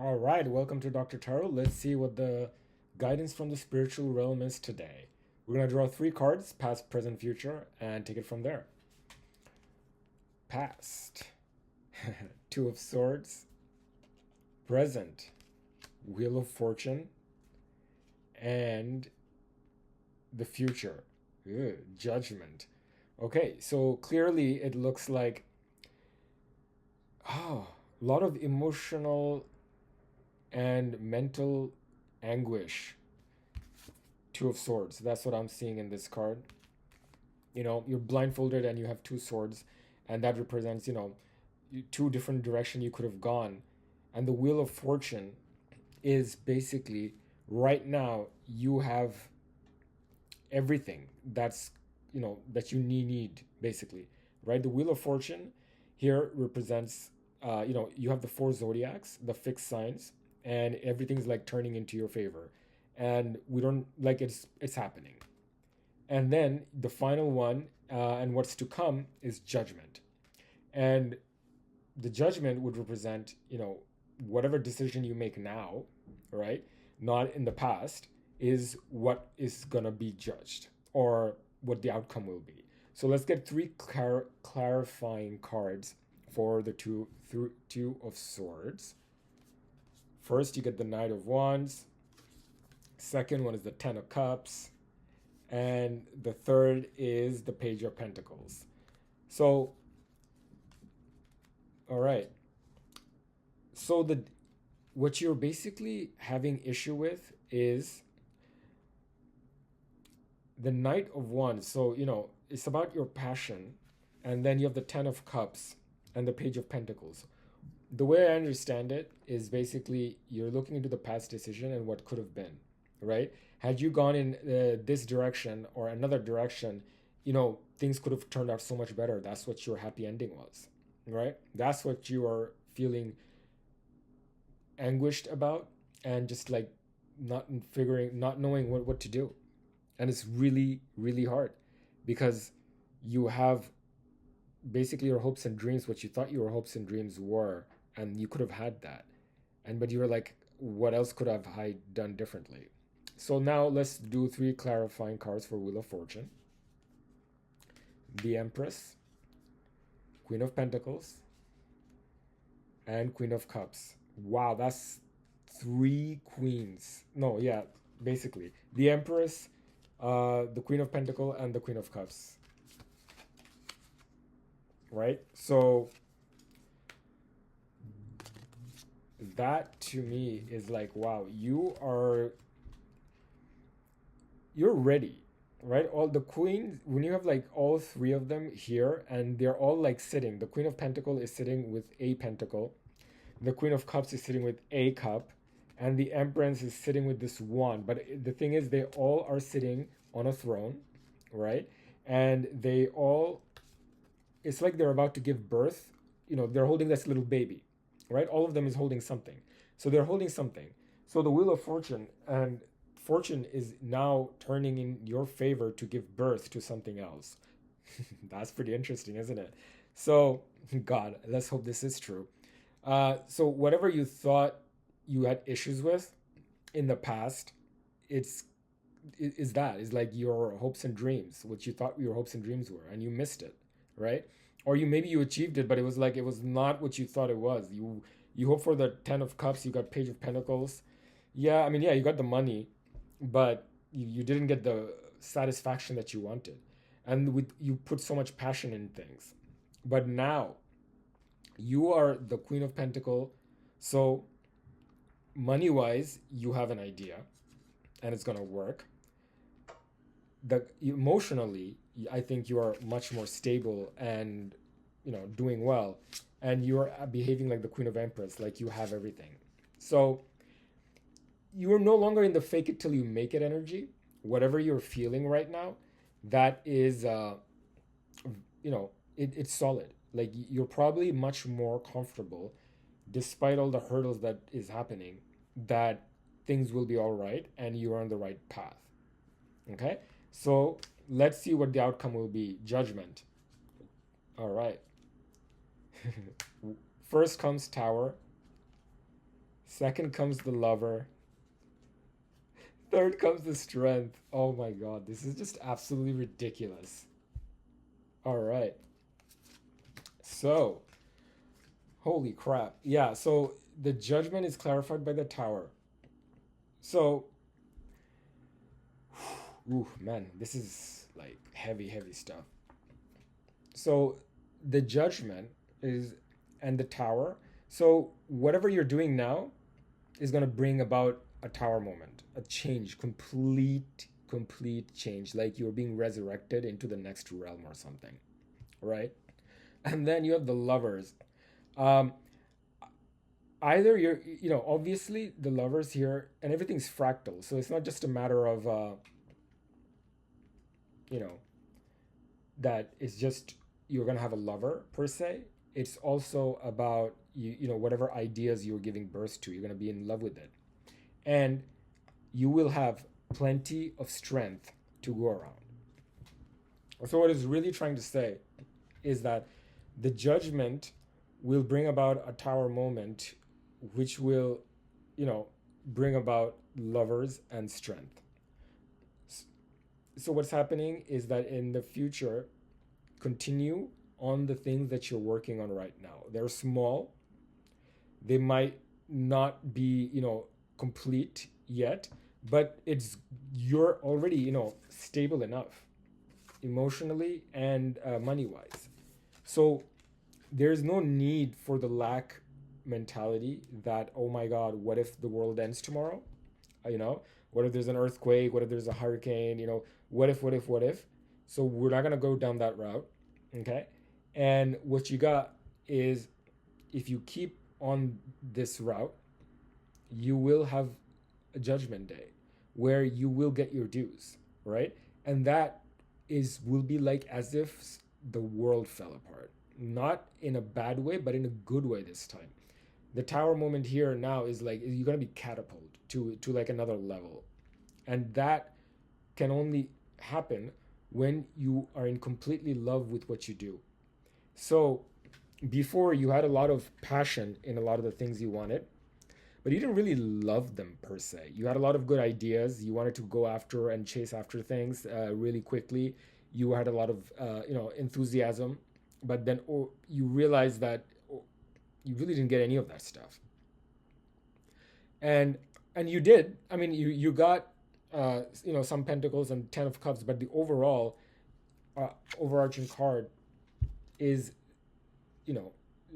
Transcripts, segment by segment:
All right, welcome to Dr. Tarot. Let's see what the guidance from the spiritual realm is today. We're going to draw three cards, past, present, future, and take it from there. Past, Two of Swords. Present, Wheel of Fortune. And the future, Judgment. Okay, so clearly it looks like, a lot of emotional and mental anguish. Two of Swords. That's what I'm seeing in this card. You're blindfolded and you have two swords, and that represents, two different direction you could have gone. And the Wheel of Fortune is basically right now you have everything that you need basically, right? The Wheel of Fortune here represents, you have the four zodiacs, the fixed signs, and everything's like turning into your favor, and we don't like it's happening. And then the final one, and what's to come is Judgment. And the Judgment would represent, whatever decision you make now, right, not in the past, is what is gonna be judged, or what the outcome will be. So let's get three clarifying cards for the two of Swords. First, you get the Knight of Wands. Second one is the Ten of Cups, and the third is the Page of Pentacles. So, all right. So the what you're basically having issue with is the Knight of Wands. So, it's about your passion, and then you have the Ten of Cups and the Page of Pentacles. The way I understand it is basically you're looking into the past decision and what could have been, right? Had you gone in this direction or another direction, things could have turned out so much better. That's what your happy ending was, right? That's what you are feeling anguished about, and just like not knowing what to do. And it's really, really hard because you have basically your hopes and dreams, what you thought your hopes and dreams were, and you could have had that. But you were like, what else could have I done differently? So now let's do three clarifying cards for Wheel of Fortune. The Empress, Queen of Pentacles, and Queen of Cups. Wow, that's three queens. No, yeah, basically. The Empress, the Queen of Pentacle, and the Queen of Cups. Right? So that to me is like, wow, you're ready, right? All the queens, when you have like all three of them here, and they're all like sitting. The Queen of Pentacle is sitting with a pentacle, the Queen of Cups is sitting with a cup, and the Empress is sitting with this wand. But the thing is, they all are sitting on a throne, right? And they all, it's like they're about to give birth. They're holding this little baby, right? All of them is holding something. So they're holding something. So the Wheel of Fortune, and fortune is now turning in your favor to give birth to something else. That's pretty interesting, isn't it? So, God, let's hope this is true. So whatever you thought you had issues with in the past, it's is like your hopes and dreams, what you thought your hopes and dreams were, and you missed it, right? Or maybe you achieved it, but it was like it was not what you thought it was. You hope for the Ten of Cups, you got Page of Pentacles. Yeah, I mean, yeah, you got the money, but you didn't get the satisfaction that you wanted, and you put so much passion in things. But now you are the Queen of Pentacle, so money wise you have an idea, and it's gonna work. The emotionally, I think you are much more stable and doing well, and you're behaving like the Queen of Empress, like you have everything. So you're no longer in the fake it till you make it energy. Whatever you're feeling right now, that is it's solid. Like you're probably much more comfortable despite all the hurdles that is happening, that things will be all right and you're on the right path. Okay, so let's see what the outcome will be. Judgment. All right. First comes Tower, Second comes the lover. Third comes the strength. Oh my god, this is just absolutely ridiculous. All right. So, holy crap. Yeah, so the judgment is clarified by the tower. So, ooh, man, this is like heavy, heavy stuff. So, the judgment is, and the tower. So, whatever you're doing now is going to bring about a tower moment, a change, complete change, like you're being resurrected into the next realm or something, right? And then you have the lovers. Um, Either you're, obviously the lovers here, and everything's fractal, so it's not just a matter of, you know, that it's just you're gonna have a lover per se. It's also about whatever ideas you're giving birth to, you're gonna be in love with it, and you will have plenty of strength to go around. So what it's really trying to say is that the judgment will bring about a tower moment, which will, you know, bring about lovers and strength. So what's happening is that in the future, continue on the things that you're working on right now. They're small. They might not be, complete yet, but it's you're already, stable enough emotionally and money wise. So there's no need for the lack mentality that, oh my god, what if the world ends tomorrow? You know, what if there's an earthquake? What if there's a hurricane? What if? So we're not gonna go down that route, okay? And what you got is, if you keep on this route, you will have a judgment day where you will get your dues, right? And that is will be like as if the world fell apart, not in a bad way, but in a good way this time. The tower moment here now is like you're gonna be catapulted to like another level, and that can only happen when you are in completely love with what you do. So before, you had a lot of passion in a lot of the things you wanted, but you didn't really love them per se. You had a lot of good ideas. You wanted to go after and chase after things really quickly. You had a lot of enthusiasm, but then you realized that you really didn't get any of that stuff. And you did. I mean, you got some pentacles and 10 of cups, but the overall overarching card is you know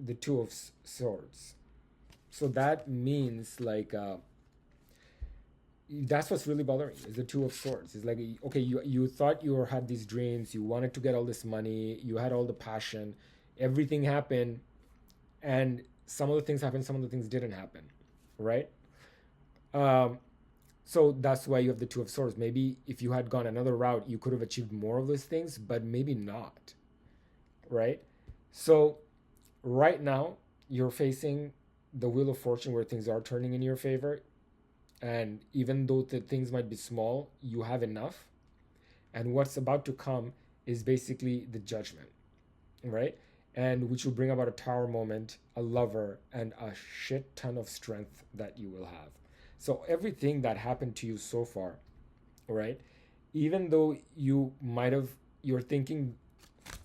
the two of swords. So that means like that's what's really bothering you, is the two of swords. It's like, okay, you thought you had these dreams, you wanted to get all this money, you had all the passion, everything happened, and some of the things happened, some of the things didn't happen, right? um so that's why you have the two of swords. Maybe if you had gone another route, you could have achieved more of those things, but maybe not, right? So right now you're facing the wheel of fortune where things are turning in your favor, and even though the things might be small, you have enough. And what's about to come is basically the judgment, right? And which will bring about a tower moment, a lover, and a shit ton of strength that you will have. So everything that happened to you so far, right? Even though you're thinking,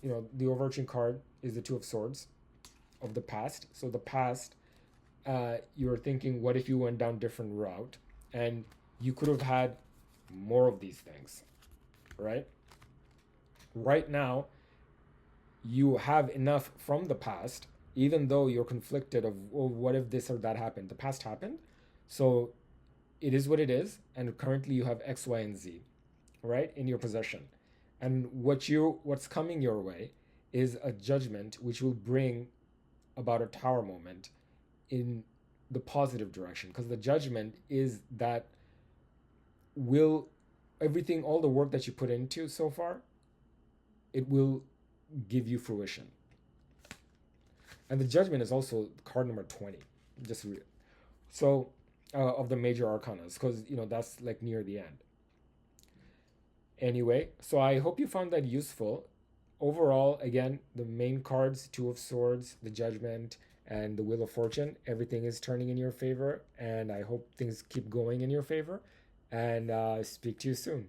the overarching card is the two of swords of the past. So the past, you're thinking, what if you went down different route, and you could have had more of these things, right? Right now, you have enough from the past, even though you're conflicted of, oh, what if this or that happened? The past happened, so it is what it is, and currently you have X, Y, and Z, right, in your possession. And what's coming your way is a judgment which will bring about a tower moment in the positive direction, because the judgment is that will everything, all the work that you put into so far, it will give you fruition. And the judgment is also card number 20, just so of the major arcanas, because that's like near the end. Anyway, so I hope you found that useful. Overall, again, the main cards, two of swords, the judgment, and the Wheel of Fortune, everything is turning in your favor, and I hope things keep going in your favor. And speak to you soon.